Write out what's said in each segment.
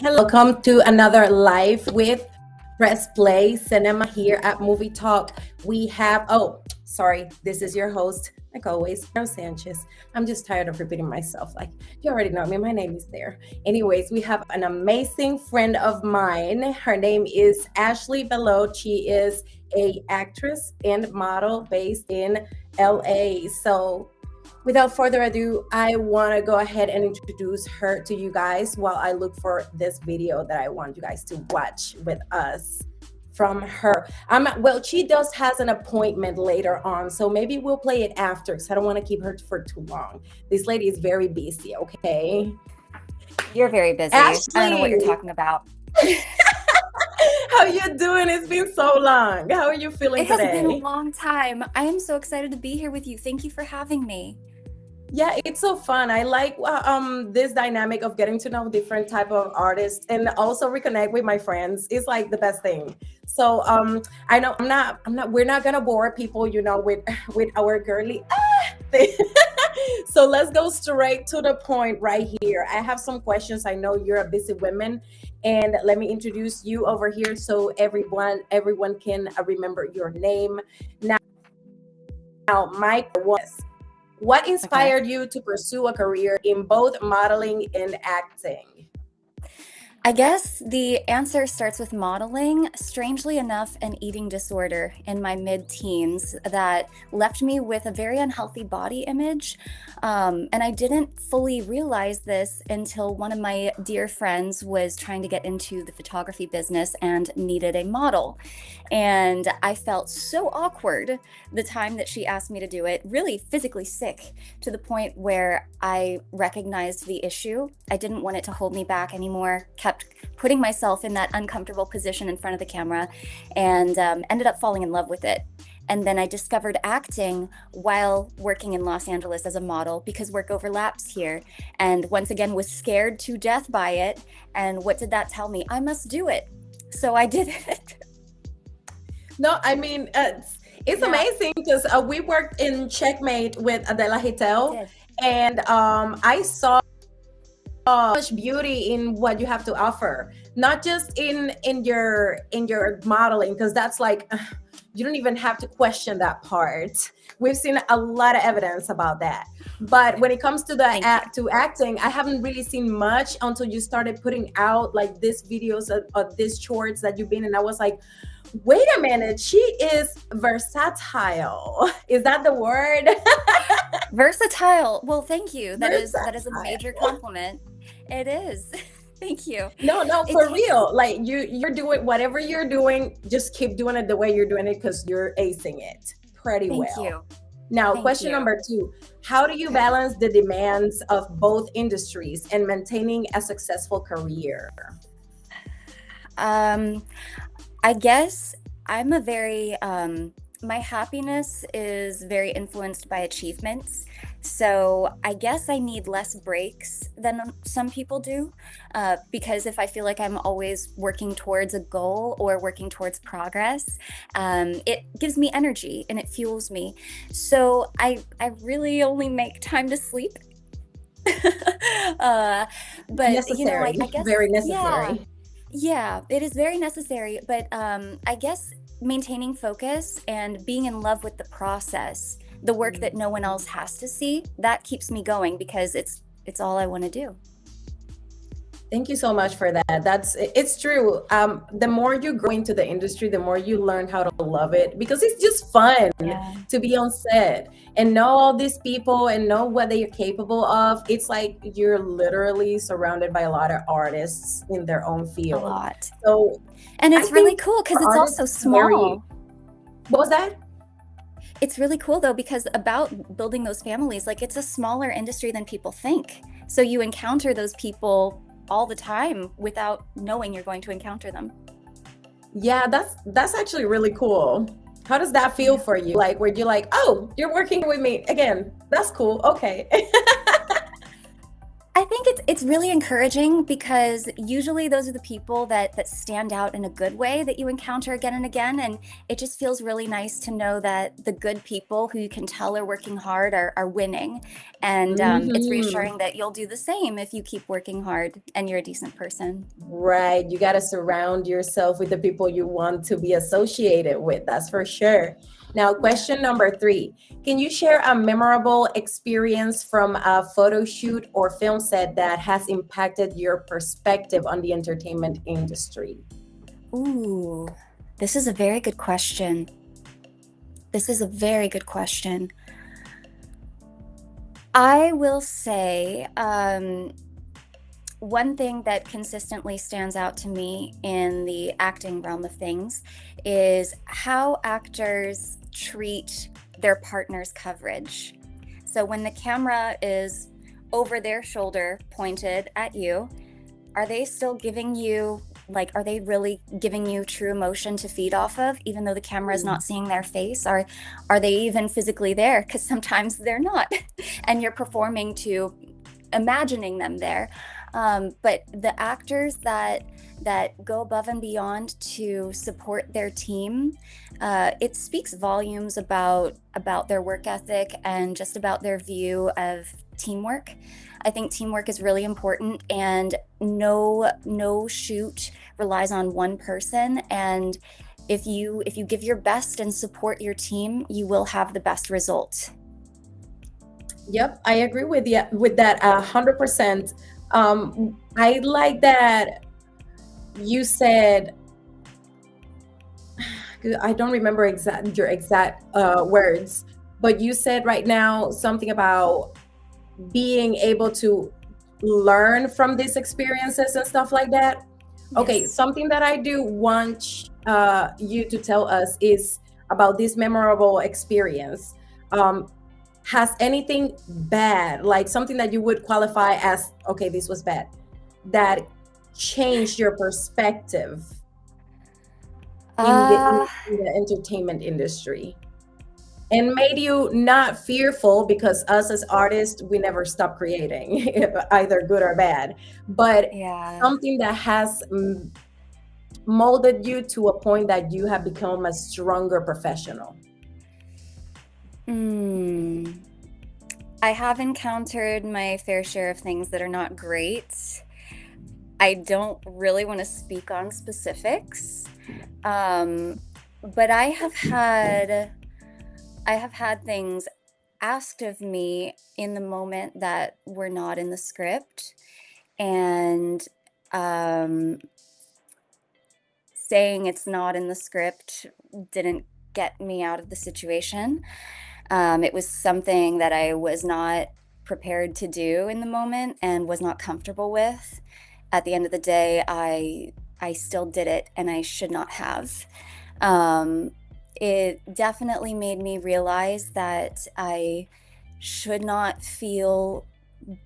Hello, welcome to another live with Pressplay Cinema here at Movie Talk. We have, this is your host, like always, Rose Sanchez. I'm just tired of repeating myself. Like, you already know me, my name is there. Anyways, we have an amazing friend of mine. Her name is Ashley BeLoat. She is a actress and model based in LA. So without further ado, I want to go ahead and introduce her to you guys while I look for this video that I want you guys to watch with us from her. She does has an appointment later on, so maybe we'll play it after because I don't want to keep her for too long. This lady is very busy, okay? You're very busy. Ashley. I don't know what you're talking about. How you doing? It's been so long. How are you feeling today? It has been a long time. I am so excited to be here with you. Thank you for having me. Yeah, it's so fun. I like this dynamic of getting to know different type of artists and also reconnect with my friends. It's like the best thing. So I know we're not gonna bore people, with our girly thing. So let's go straight to the point right here. I have some questions. I know you're a busy woman, and let me introduce you over here so everyone can remember your name. Now Mike was. What inspired you to pursue a career in both modeling and acting? I guess the answer starts with modeling. Strangely enough, an eating disorder in my mid-teens that left me with a very unhealthy body image. And I didn't fully realize this until one of my dear friends was trying to get into the photography business and needed a model. And I felt so awkward the time that she asked me to do it, really physically sick, to the point where I recognized the issue. I didn't want it to hold me back anymore, kept putting myself in that uncomfortable position in front of the camera, and ended up falling in love with it. And then I discovered acting while working in Los Angeles as a model because work overlaps here. And once again, was scared to death by it. And what did that tell me? I must do it. So I did it. No, I mean, it's amazing because we worked in Checkmate with Adela Hitel, and I saw much beauty in what you have to offer, not just in your modeling, because that's like you don't even have to question that part. We've seen a lot of evidence about that, but when it comes to to acting, I haven't really seen much until you started putting out like these videos of these shorts that you've been in. I was like, wait a minute, she is versatile. Is that the word? Versatile. Well, thank you. That is a major compliment. It is. Thank you. No, for real. Like you're doing whatever you're doing, just keep doing it the way you're doing it because you're acing it pretty well. Thank you. Now, question number 2. How do you balance the demands of both industries and maintaining a successful career? I guess I'm a very, my happiness is very influenced by achievements. So I guess I need less breaks than some people do, because if I feel like I'm always working towards a goal or working towards progress, it gives me energy and it fuels me. So I really only make time to sleep. But necessary. I guess very necessary. Yeah, it is very necessary. But I guess maintaining focus and being in love with the process, the work that no one else has to see, that keeps me going because it's all I want to do. Thank you so much for that. It's true. The more you grow into the industry, the more you learn how to love it because it's just fun to be on set and know all these people and know what they're capable of. It's like you're literally surrounded by a lot of artists in their own field. A lot. So, and it's really cool because it's also small. What was that? It's really cool though, because about building those families, like it's a smaller industry than people think. So you encounter those people all the time without knowing you're going to encounter them. Yeah, that's actually really cool. How does that feel for you? Like, where you're like, oh, you're working with me again. That's cool. Okay. I think it's really encouraging because usually those are the people that stand out in a good way that you encounter again and again, and it just feels really nice to know that the good people who you can tell are working hard are winning, and it's Mhm. reassuring that you'll do the same if you keep working hard and you're a decent person. Right. You got to surround yourself with the people you want to be associated with. That's for sure. Now, Yeah. question number 3. Can you share a memorable experience from a photo shoot or film set that has impacted your perspective on the entertainment industry? Ooh, this is a very good question. This is a very good question. I will say, one thing that consistently stands out to me in the acting realm of things is how actors treat their partner's coverage. So when the camera is over their shoulder pointed at you, are they still giving you, like, are they really giving you true emotion to feed off of, even though the camera is Mm. not seeing their face? Are they even physically there? Because sometimes they're not, and you're performing to imagining them there. But the actors that go above and beyond to support their team, it speaks volumes about their work ethic and just about their view of teamwork. I think teamwork is really important, and no shoot relies on one person. And if you give your best and support your team, you will have the best result. Yep, I agree with you with that 100%. I like that you said, I don't remember your exact words, but you said right now something about being able to learn from these experiences and stuff like that. Okay, Yes. something that I do want you to tell us is about this memorable experience. Um, has anything bad, like something that you would qualify as, okay, this was bad, that changed your perspective Uh, in the entertainment industry and made you not fearful, because us as artists, we never stop creating, either good or bad, but yeah. something that has molded you to a point that you have become a stronger professional? Mm. I have encountered my fair share of things that are not great. I don't really want to speak on specifics. Um, but I have had things asked of me in the moment that were not in the script, and um, saying it's not in the script didn't get me out of the situation. It was something that I was not prepared to do in the moment and was not comfortable with. At the end of the day, I still did it, and I should not have. Um, it definitely made me realize that I should not feel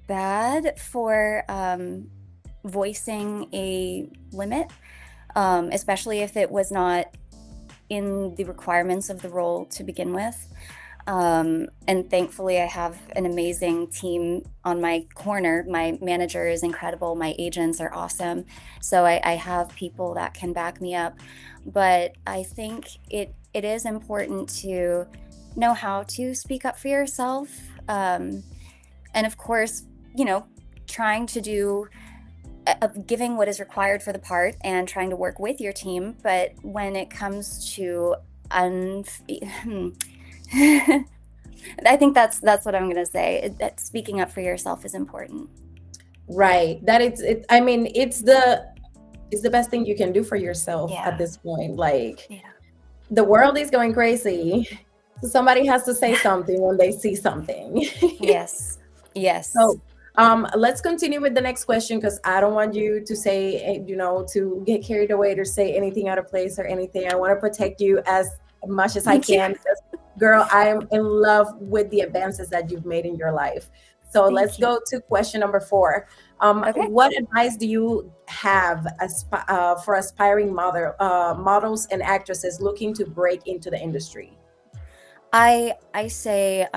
bad for voicing a limit, especially if it was not in the requirements of the role to begin with. And thankfully, I have an amazing team on my corner. My manager is incredible. My agents are awesome. So I have people that can back me up. But I think it is important to know how to speak up for yourself. And of course, you know, trying to do of giving what is required for the part and trying to work with your team. But when it comes to I think that's what I'm going to say. That speaking up for yourself is important. Right, that I mean, it's the best thing you can do for yourself at Yeah. this point. Like, Yeah. the world is going crazy, so somebody has to say Yeah. something when they see something. Yes. Yes. So, let's continue with the next question, because I don't want you to say, to get carried away or say anything out of place or anything. I want to protect you as much as I Thank you. can, because, girl, I am in love with the advances that you've made in your life. So let's Thank you. go to question number 4. Okay. What advice do you have for aspiring models and actresses looking to break into the industry? I say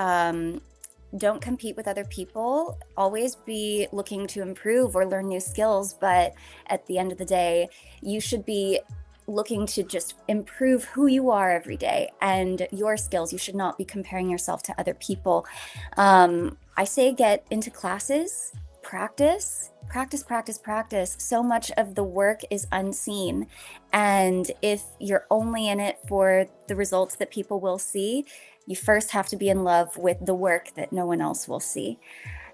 don't compete with other people. Always be looking to improve or learn new skills. But at the end of the day, you should be looking to just improve who you are every day and your skills. You should not be comparing yourself to other people. I say get into classes, practice, practice, practice, practice. So much of the work is unseen. And if you're only in it for the results that people will see, you first have to be in love with the work that no one else will see.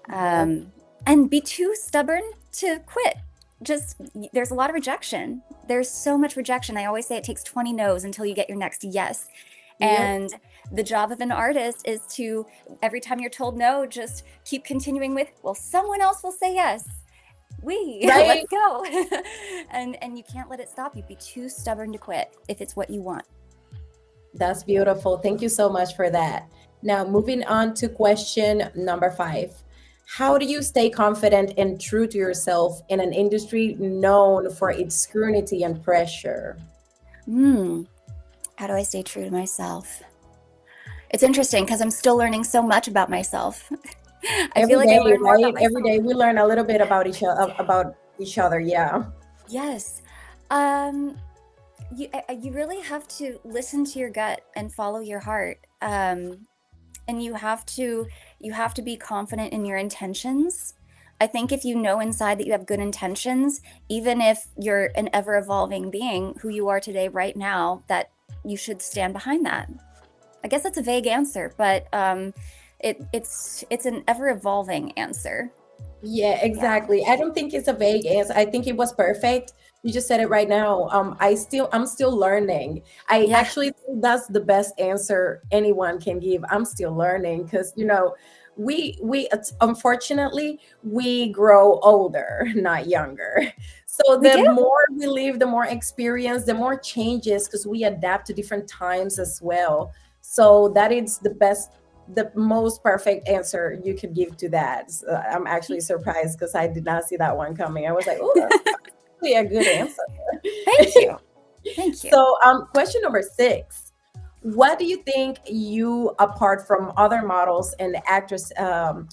And be too stubborn to quit. Just, there's a lot of rejection. There's so much rejection. I always say it takes 20 no's until you get your next yes. And the job of an artist is to, every time you're told no, just keep continuing with, well, someone else will say yes. Let's go. and you can't let it stop you. Be too stubborn to quit if it's what you want. That's beautiful. Thank you so much for that. Now, moving on to question number 5. How do you stay confident and true to yourself in an industry known for its scrutiny and pressure? How do I stay true to myself? It's interesting because I'm still learning so much about myself. I feel like I learn more about myself. Every day we learn a little bit about each other. Yeah. Yes. You really have to listen to your gut and follow your heart. And you have to be confident in your intentions. I think if you know inside that you have good intentions, even if you're an ever-evolving being who you are today, right now, that you should stand behind that. I guess that's a vague answer, but it's an ever-evolving answer. Yeah, exactly. I don't think it's a vague answer. I think it was perfect. You just said it right now. I'm still learning. I actually think that's the best answer anyone can give. I'm still learning because, we unfortunately we grow older, not younger. So the more we live, the more experience, the more changes, because we adapt to different times as well. So that is the most perfect answer you could give to that. So I'm actually surprised because I did not see that one coming. I was like, oh, that's actually a good answer. Thank you. So question number 6. What do you think you, apart from other models and actors, how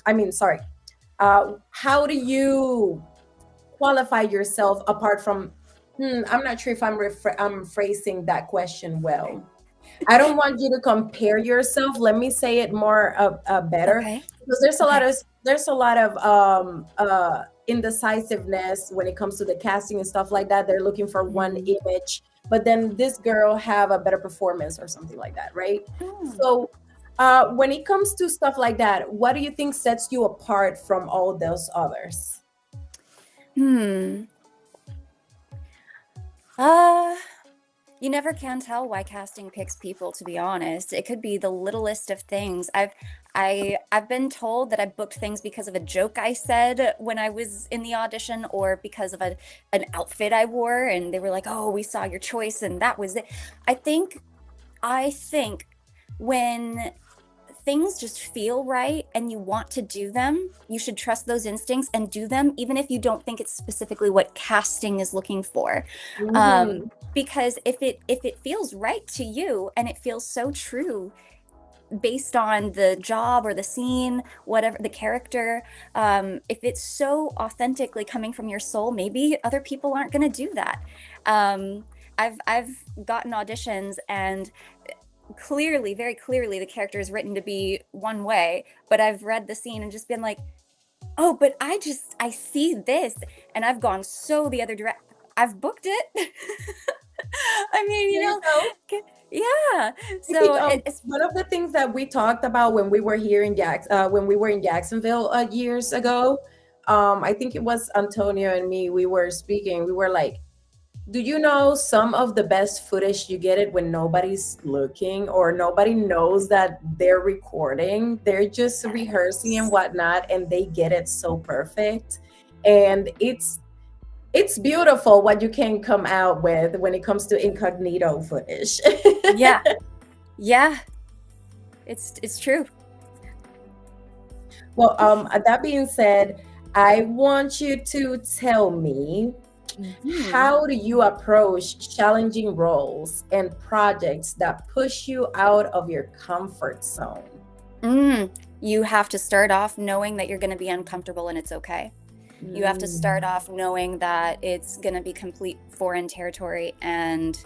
do you qualify yourself apart from, I'm not sure if I'm phrasing that question well. I don't want you to compare yourself. Let me say it more better. Because there's a lot of indecisiveness when it comes to the casting and stuff like that. They're looking for one image, but then this girl have a better performance or something like that, right? So when it comes to stuff like that, what do you think sets you apart from all those others? You never can tell why casting picks people, to be honest. It could be the littlest of things. I've been told that I booked things because of a joke I said when I was in the audition, or because of an outfit I wore, and they were like, "Oh, we saw your choice and that was it." I think when things just feel right and you want to do them, you should trust those instincts and do them, even if you don't think it's specifically what casting is looking for. Because if it feels right to you and it feels so true based on the job or the scene, whatever the character, if it's so authentically coming from your soul, maybe other people aren't going to do that. I've gotten auditions and very clearly the character is written to be one way, but I've read the scene and just been like, oh, but I see this, and I've gone so the other direction. I've booked it. I mean, yeah. So it's one of the things that we talked about when we were here in Jacksonville years ago. I think it was Antonio and me. We were speaking. We were like, do you know some of the best footage you get it when nobody's looking or nobody knows that they're recording? They're just rehearsing and whatnot, and they get it so perfect. And it's beautiful what you can come out with when it comes to incognito footage. Yeah. It's true. Well, that being said, I want you to tell me, how do you approach challenging roles and projects that push you out of your comfort zone? You have to start off knowing that you're going to be uncomfortable and it's okay. You have to start off knowing that it's going to be complete foreign territory, and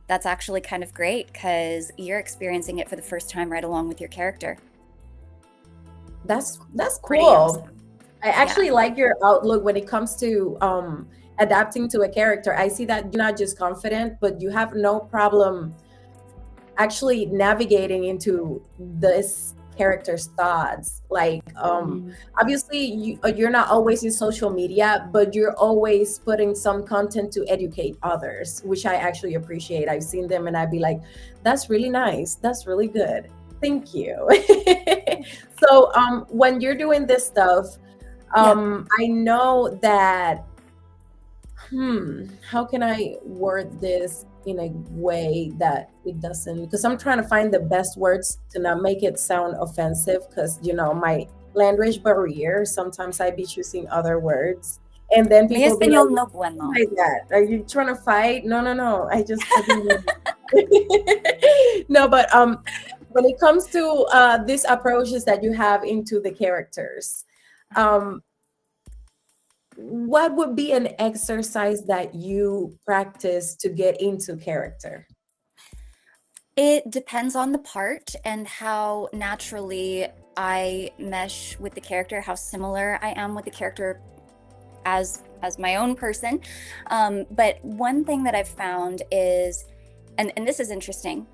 that's actually kind of great because you're experiencing it for the first time right along with your character. That's Pretty cool. awesome. I actually like your outlook when it comes to adapting to a character. I see that you're not just confident, but you have no problem actually navigating into this character's thoughts. Like obviously you're not always in social media, but you're always putting some content to educate others, which I actually appreciate. I've seen them and I'd be like, that's really nice, that's really good, thank you. So when you're doing this stuff, I know that how can I word this in a way that it doesn't, because I'm trying to find the best words to not make it sound offensive, because my language barrier, sometimes I be choosing other words and then Mi people be español like, no bueno. like that, are you trying to fight? No, I didn't no, but when it comes to these approaches that you have into the characters, what would be an exercise that you practice to get into character? It depends on the part and how naturally I mesh with the character, how similar I am with the character as my own person. But one thing that I've found is, and this is interesting,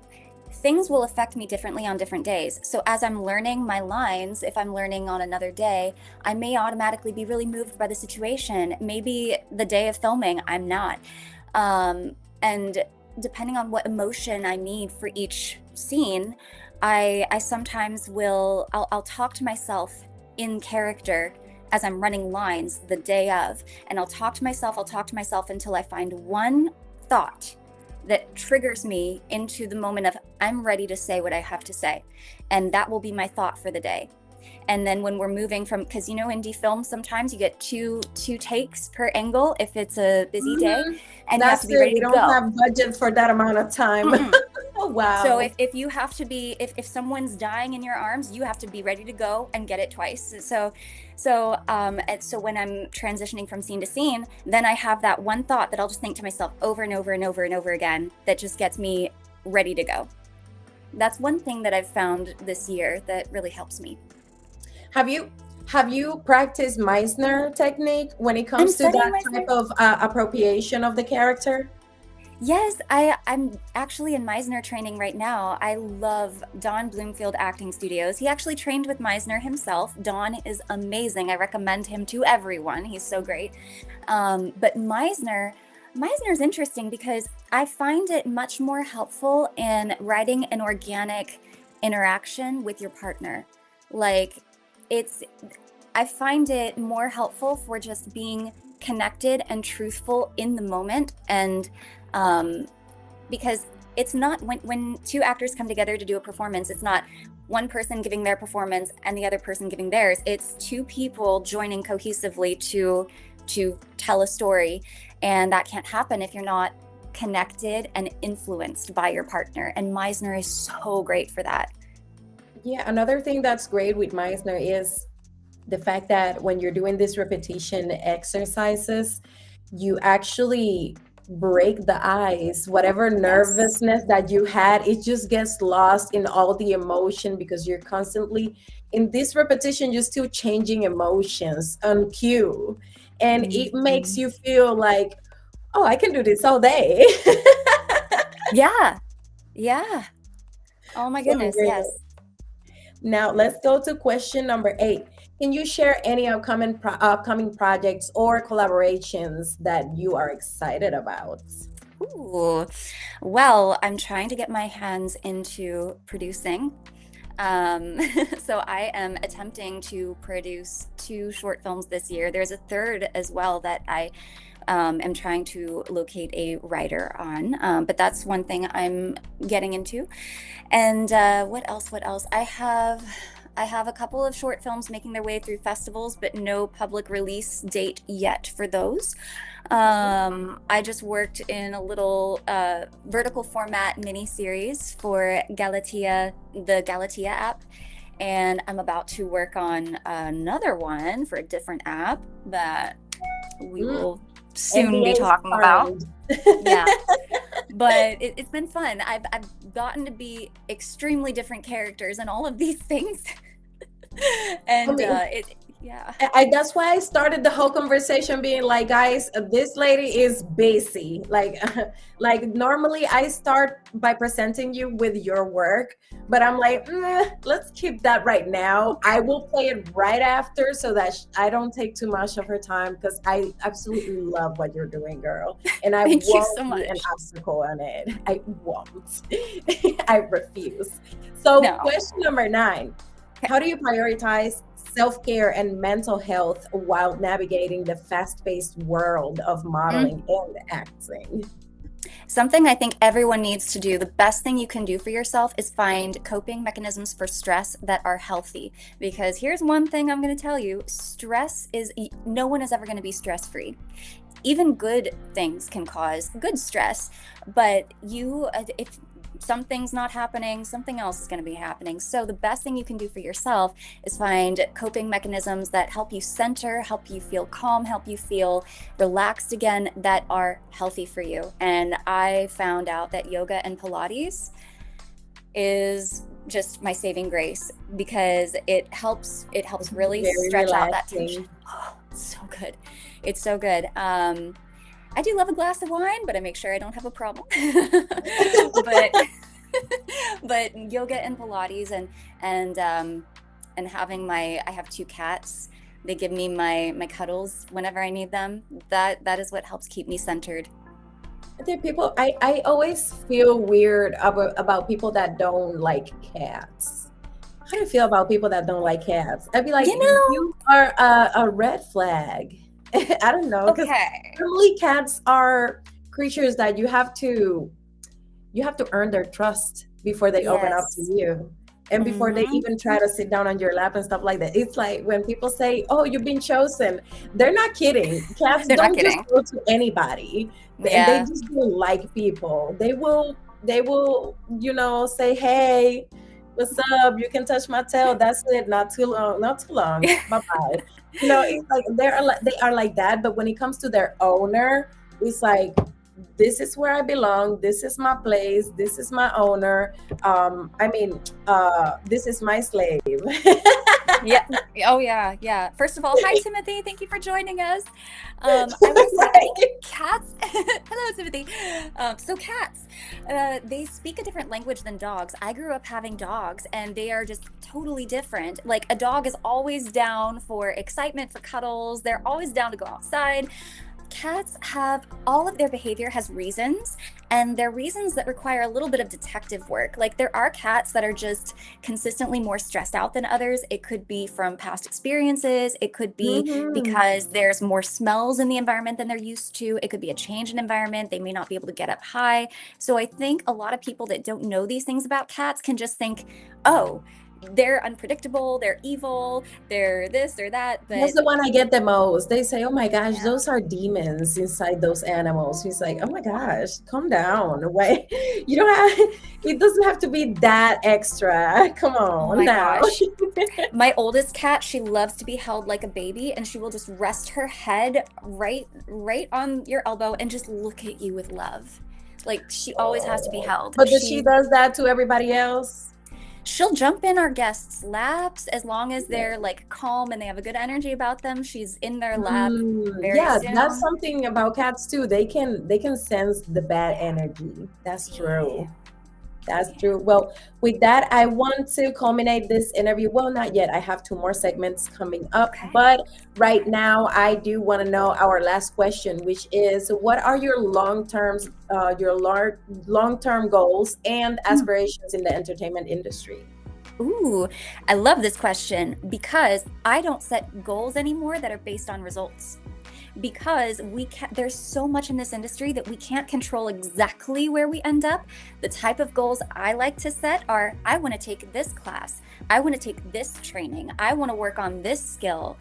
things will affect me differently on different days. So as I'm learning my lines, if I'm learning on another day, I may automatically be really moved by the situation. Maybe the day of filming, I'm not. And depending on what emotion I need for each scene, I sometimes I'll talk to myself in character as I'm running lines the day of, and I'll talk to myself until I find one thought that triggers me into the moment of I'm ready to say what I have to say, and that will be my thought for the day. And then when we're moving from, because indie films, sometimes you get two takes per angle if it's a busy day, and you have to be ready to go. We don't have budget for that amount of time. Oh, wow. So if you have to be, if someone's dying in your arms, you have to be ready to go and get it twice. So when I'm transitioning from scene to scene, then I have that one thought that I'll just think to myself over and over and over and over again that just gets me ready to go. That's one thing that I've found this year that really helps me. Have you practiced Meisner technique when it comes to that type of appropriation of the character? Yes, I'm actually in Meisner training right now. I love Don Bloomfield Acting Studios. He actually trained with Meisner himself. Don is amazing. I recommend him to everyone. He's so great. But Meisner is interesting because I find it much more helpful in writing an organic interaction with your partner. Like I find it more helpful for just being connected and truthful in the moment, and because it's not when two actors come together to do a performance, it's not one person giving their performance and the other person giving theirs. It's two people joining cohesively to tell a story, and that can't happen if you're not connected and influenced by your partner, and Meisner is so great for that. Yeah, another thing that's great with Meisner is the fact that when you're doing these repetition exercises, you actually break the ice. Whatever nervousness that you had, it just gets lost in all the emotion, because you're constantly in this repetition, you're still changing emotions on cue. And it makes you feel like, oh, I can do this all day. Yeah. Oh my goodness, yes. Now let's go to question number 8. Can you share any upcoming projects or collaborations that you are excited about? Ooh, well, I'm trying to get my hands into producing. So I am attempting to produce 2 short films this year. There's a third as well that I am trying to locate a writer on, but that's one thing I'm getting into. And what else? I have a couple of short films making their way through festivals, but no public release date yet for those. I just worked in a little vertical format mini series for Galatea, the Galatea app. and I'm about to work on another one for a different app that we will soon NBA be is talking about. signed. Yeah, but it's been fun. I've gotten to be extremely different characters in all of these things, and yeah. That's why I started the whole conversation being like, guys, this lady is busy. Like, like normally I start by presenting you with your work, but I'm like, let's keep that right now. I will play it right after so that I don't take too much of her time, because I absolutely love what you're doing, girl. And I Thank you won't so be an much. obstacle on it. I won't. I refuse. So No. question number 9. How do you prioritize self-care and mental health while navigating the fast-paced world of modeling and acting? Something I think everyone needs to do, the best thing you can do for yourself is find coping mechanisms for stress that are healthy. Because here's one thing I'm going to tell you, no one is ever going to be stress-free. Even good things can cause good stress, but if something's not happening, something else is going to be happening. So the best thing you can do for yourself is find coping mechanisms that help you center, help you feel calm, help you feel relaxed again, that are healthy for you. And I found out that yoga and Pilates is just my saving grace, because it helps really Very stretch out that relaxing. tension. Oh, it's so good. It's so good. I do love a glass of wine, but I make sure I don't have a problem. but but yoga and Pilates and having I have 2 cats. They give me my cuddles whenever I need them. That is what helps keep me centered. I think I always feel weird about people that don't like cats. How do you feel about people that don't like cats? I'd be like, you are a red flag. I don't know, because Okay. normally cats are creatures that you have to earn their trust before they open up to Yes. you, and before they even try to sit down on your lap and stuff like that. It's like when people say, "Oh, you've been chosen," they're not kidding. Cats They're not don't just kidding. go to anybody, and they Yeah. just don't like people. They will, say, "Hey, what's up? You can touch my tail." That's it. Not too long. Not too long. Bye bye. It's like they are like that. But when it comes to their owner, it's like, this is where I belong. This is my place. This is my owner. This is my slave. Yeah. Oh, yeah. Yeah. First of all, hi, Timothy. Thank you for joining us. I was cats. Hello, Timothy. So cats, they speak a different language than dogs. I grew up having dogs, and they are just totally different. Like, a dog is always down for excitement, for cuddles. They're always down to go outside. Cats have, all of their behavior has reasons, and they're reasons that require a little bit of detective work. Like, there are cats that are just consistently more stressed out than others. It could be from past experiences. It could be because there's more smells in the environment than they're used to. It could be a change in environment. They may not be able to get up high. So I think a lot of people that don't know these things about cats can just think, oh, they're unpredictable, they're evil, they're this or that. That's But the one I get the most. They say, "Oh my gosh, yeah. those are demons inside those animals." He's like, "Oh my gosh, calm down." Wait, you don't have. It doesn't have to be that extra. Come Oh on my now. gosh. My oldest cat, she loves to be held like a baby, and she will just rest her head right on your elbow and just look at you with love. Like, she always has to be held. But she does that to everybody else. She'll jump in our guests' laps as long as they're like calm and they have a good energy about them. She's in their lap very Yeah, soon. that's something about cats too. They can sense the bad energy. That's true. That's true. Well, with that, I want to culminate this interview. Well, not yet. I have 2 more segments coming up. Okay. But right now, I do want to know our last question, which is, what are your long-term goals and aspirations in the entertainment industry? Ooh, I love this question, because I don't set goals anymore that are based on results. Because there's so much in this industry that we can't control exactly where we end up. The type of goals I like to set are, I want to take this class, I want to take this training, I want to work on this skill,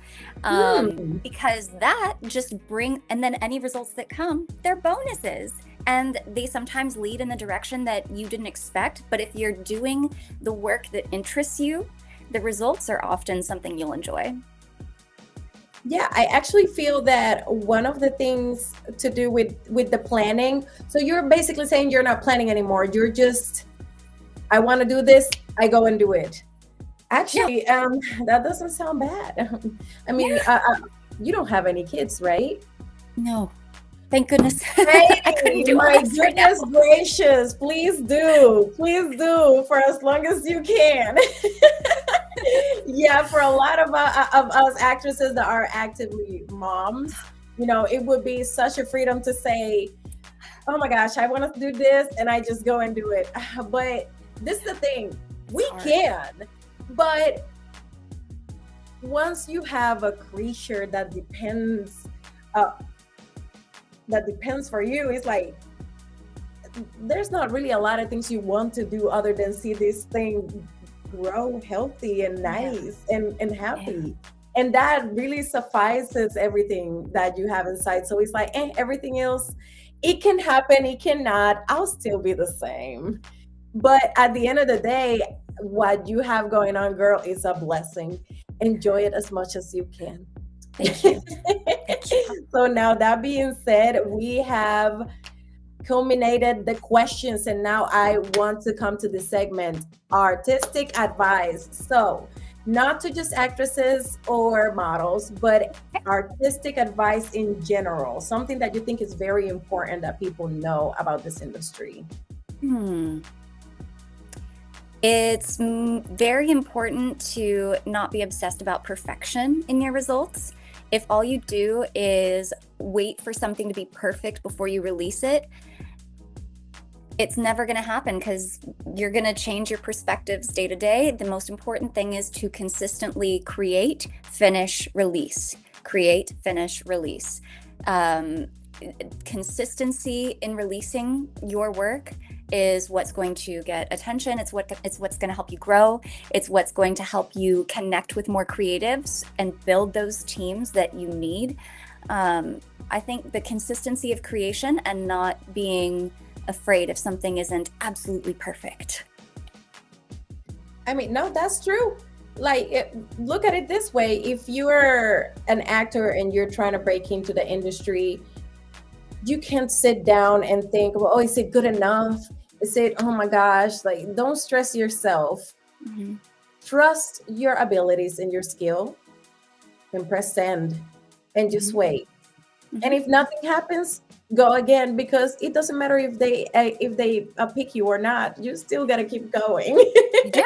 because that just and then any results that come, they're bonuses. And they sometimes lead in the direction that you didn't expect. But if you're doing the work that interests you, the results are often something you'll enjoy. Yeah, I actually feel that one of the things to do with the planning, so you're basically saying you're not planning anymore. You're just, I want to do this, I go and do it. Yeah. Actually, that doesn't sound bad. I mean, Yeah. you don't have any kids, right? No. Thank goodness. Hey, I couldn't do all my this right now. goodness gracious, please do for as long as you can. Yeah, for a lot of us actresses that are actively moms, it would be such a freedom to say, oh my gosh, I want to do this, and I just go and do it. But this is the thing, we can, but once you have a creature that depends for you, it's like there's not really a lot of things you want to do other than see this thing grow healthy and nice and happy. And that really suffices everything that you have inside. So it's like, everything else, it can happen, it cannot, I'll still be the same. But at the end of the day, what you have going on, girl, is a blessing. Enjoy it as much as you can. Thank you. So now, that being said, we have culminated the questions, and now I want to come to the segment, artistic advice. So not to just actresses or models, but artistic advice in general, something that you think is very important that people know about this industry. It's very important to not be obsessed about perfection in your results. If all you do is wait for something to be perfect before you release it, it's never going to happen because you're going to change your perspectives day to day. The most important thing is to consistently create, finish, release. Create, finish, release. Consistency in releasing your work is what's going to get attention. It's what's going to help you grow. It's what's going to help you connect with more creatives and build those teams that you need. I think the consistency of creation and not being afraid if something isn't absolutely perfect. I mean, no, that's true. Like, look at it this way. If you're an actor and you're trying to break into the industry, you can't sit down and think, well, oh, is it good enough? Is it, oh my gosh, like, don't stress yourself. Mm-hmm. Trust your abilities and your skill and press send and just wait. Mm-hmm. And if nothing happens, go again, because it doesn't matter if they pick you or not. You still got to keep going. Yeah.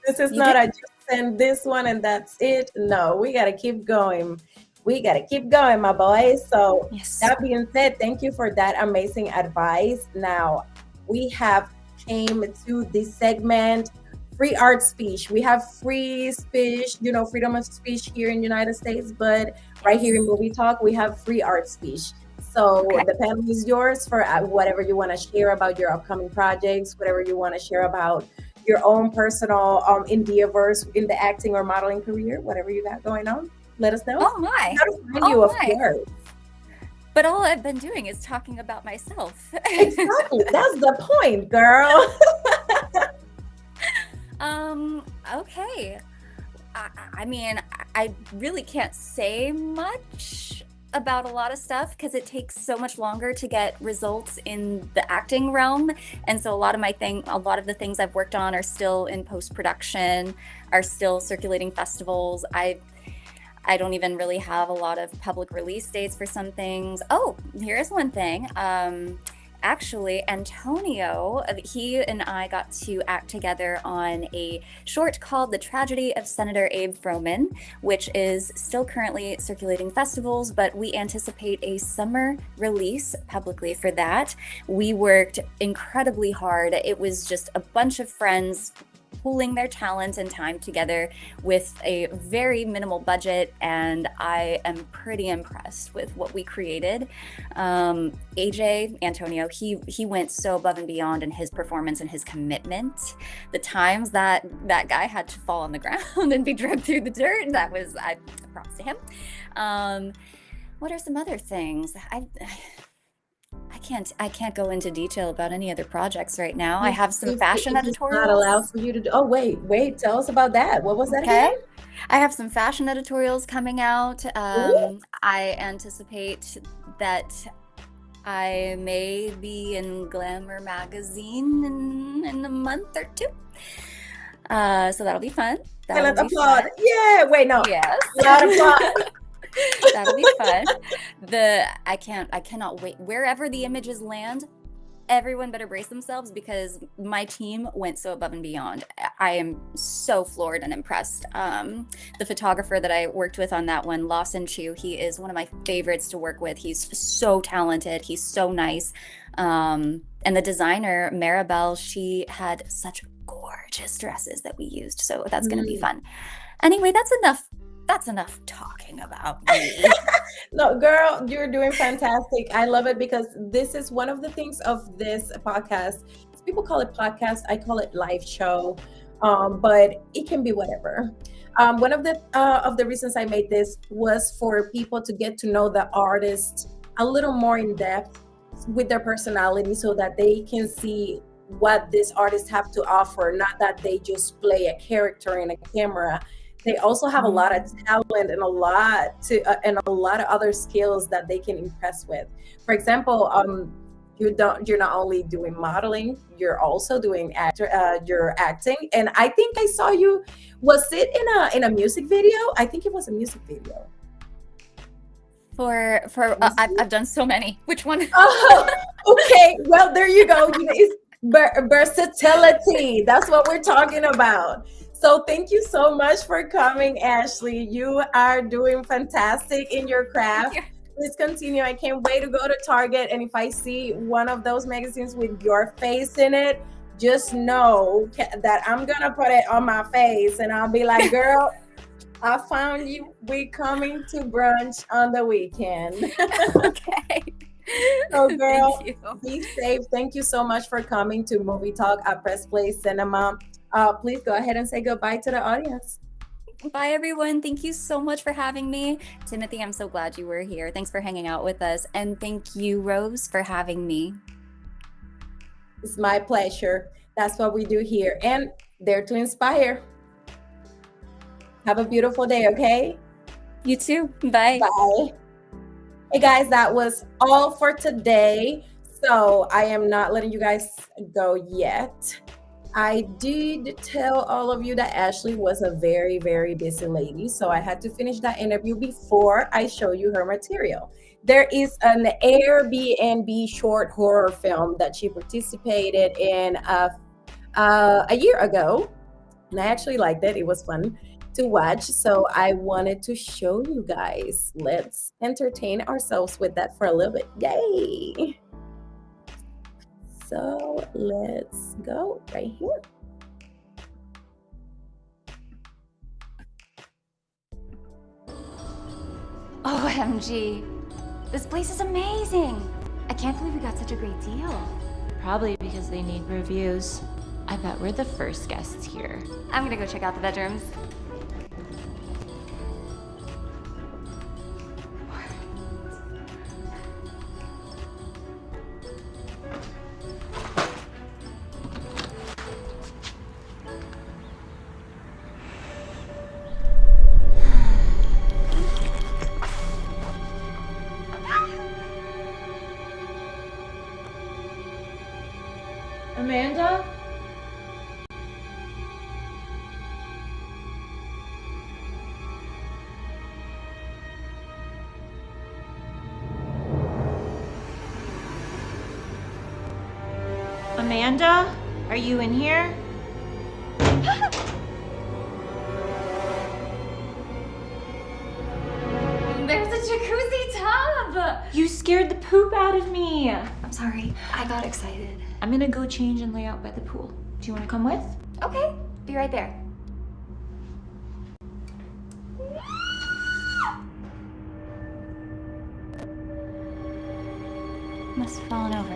This is not I just send this one and that's it. No, we got to keep going. We got to keep going, my boys. So that being said, thank you for that amazing advice. Now we have came to this segment, free art speech. We have free speech, freedom of speech here in the United States, but right here in Movie Talk, we have free art speech. So the panel is yours for whatever you want to share about your upcoming projects, whatever you want to share about your own personal endeavors in the acting or modeling career, whatever you got going on. Let us know. Oh my. How to find you, of course. But all I've been doing is talking about myself. Exactly. That's the point, girl. Okay. I mean, I really can't say much about a lot of stuff because it takes so much longer to get results in the acting realm. And so a lot of the things I've worked on are still in post-production, are still circulating festivals. I don't even really have a lot of public release dates for some things. Oh, here's one thing. Actually, Antonio, he and I got to act together on a short called The Tragedy of Senator Abe Froman, which is still currently circulating festivals, but we anticipate a summer release publicly for that. We worked incredibly hard. It was just a bunch of friends pooling their talent and time together with a very minimal budget, and I am pretty impressed with what we created. Antonio, he went so above and beyond in his performance and his commitment. The times that guy had to fall on the ground and be dragged through the dirt, I props to him. What are some other things? I I can't go into detail about any other projects right now. I have some fashion If it's not allowed editorials. for you to do. Oh, wait. Tell us about that. What was that Okay. again? I have some fashion editorials coming out. Ooh. I anticipate that I may be in Glamour magazine in a month or two. So that'll be fun. Okay, That'll let's be applaud. fun. Yeah. Wait, no. Yes. Loud applause. That'll be fun. I cannot wait. Wherever the images land, everyone better brace themselves because my team went so above and beyond. I am so floored and impressed. The photographer that I worked with on that one, Lawson Chu, he is one of my favorites to work with. He's so talented. He's so nice. And the designer, Maribel, she had such gorgeous dresses that we used. So that's going to be fun. Anyway, that's enough. That's enough talking about me. No, girl, you're doing fantastic. I love it because this is one of the things of this podcast. People call it podcast. I call it live show, but it can be whatever. One of the reasons I made this was for people to get to know the artist a little more in depth with their personality, so that they can see what this artist have to offer. Not that they just play a character in a camera. They also have a lot of talent and a lot of other skills that they can impress with. For example, you're not only doing modeling, you're also doing you're acting. And I think I saw you. Was it in a music video? I think it was a music video. I've done so many. Which one? Oh, okay. Well, there you go. It's versatility. That's what we're talking about. So thank you so much for coming, Ashley. You are doing fantastic in your craft. Please continue. I can't wait to go to Target. And if I see one of those magazines with your face in it, just know that I'm going to put it on my face and I'll be like, girl, I found you. We coming to brunch on the weekend. Okay. So girl, be safe. Thank you so much for coming to Movie Talk at Pressplay Cinema. Please go ahead and say goodbye to the audience. Bye, everyone. Thank you so much for having me. Timothy, I'm so glad you were here. Thanks for hanging out with us. And thank you, Rose, for having me. It's my pleasure. That's what we do here. And there to inspire. Have a beautiful day, okay? You too. Bye. Bye. Hey, guys, that was all for today. So I am not letting you guys go yet. I did tell all of you that Ashley was a very, very busy lady. So I had to finish that interview before I show you her material. There is an Airbnb short horror film that she participated in a year ago. And I actually liked it. It was fun to watch. So I wanted to show you guys. Let's entertain ourselves with that for a little bit. Yay! So let's go right here. OMG. This place is amazing. I can't believe we got such a great deal. Probably because they need reviews. I bet we're the first guests here. I'm gonna go check out the bedrooms. Amanda? Amanda? Are you in here? There's a jacuzzi tub! You scared the poop out of me. I'm sorry, I got excited. I'm gonna go change and lay out by the pool. Do you wanna come with? Okay, be right there. Must have fallen over.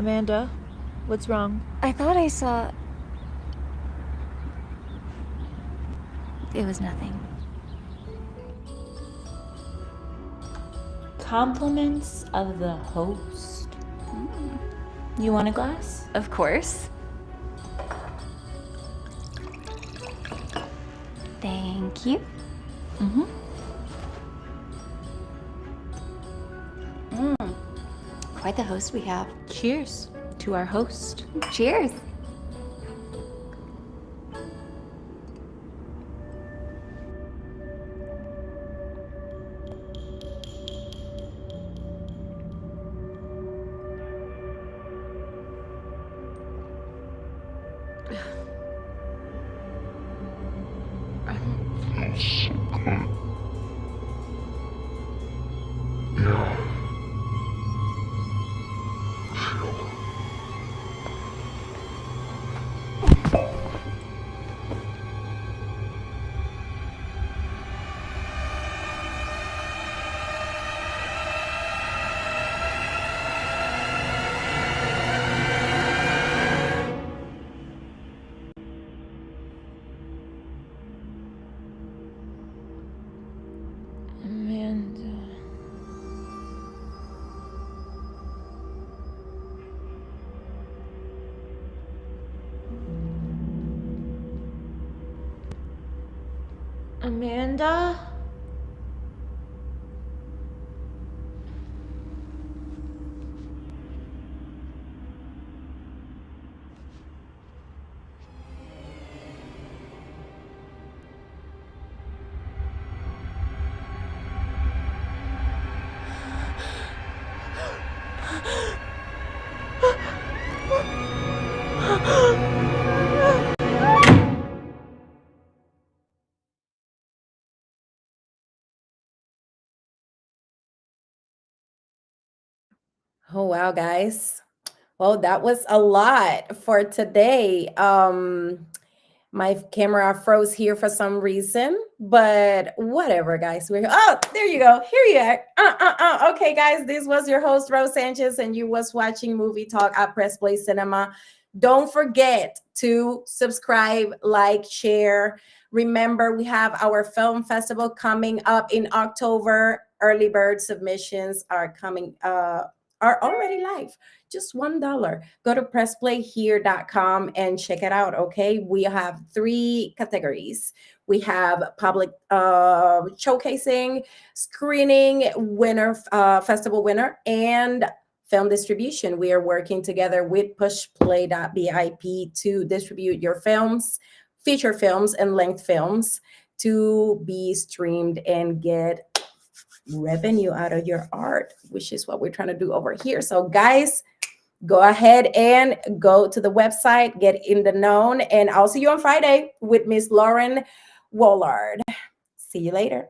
Amanda, what's wrong? I thought I saw... It was nothing. Compliments of the host. You want a glass? Of course. Thank you. Quite the host we have. Cheers to our host. Cheers. Amanda. Amanda? Oh, wow, guys. Well, that was a lot for today. My camera froze here for some reason, but whatever, guys. There you go. Here you are. Okay, guys, this was your host, Rose Sanchez, and you was watching Movie Talk at Pressplay Cinema. Don't forget to subscribe, like, share. Remember, we have our film festival coming up in October. Early bird submissions are already live. Just $1. Go to pressplayhere.com and check it out. Okay, we have 3 categories. We have public showcasing, screening winner, festival winner, and film distribution. We are working together with pushplay.vip to distribute your films, feature films, and length films to be streamed and get revenue out of your art, which is what we're trying to do over here. So guys, go ahead and go to the website, get in the known, and I'll see you on Friday with Miss Lauren Wollard. See you later.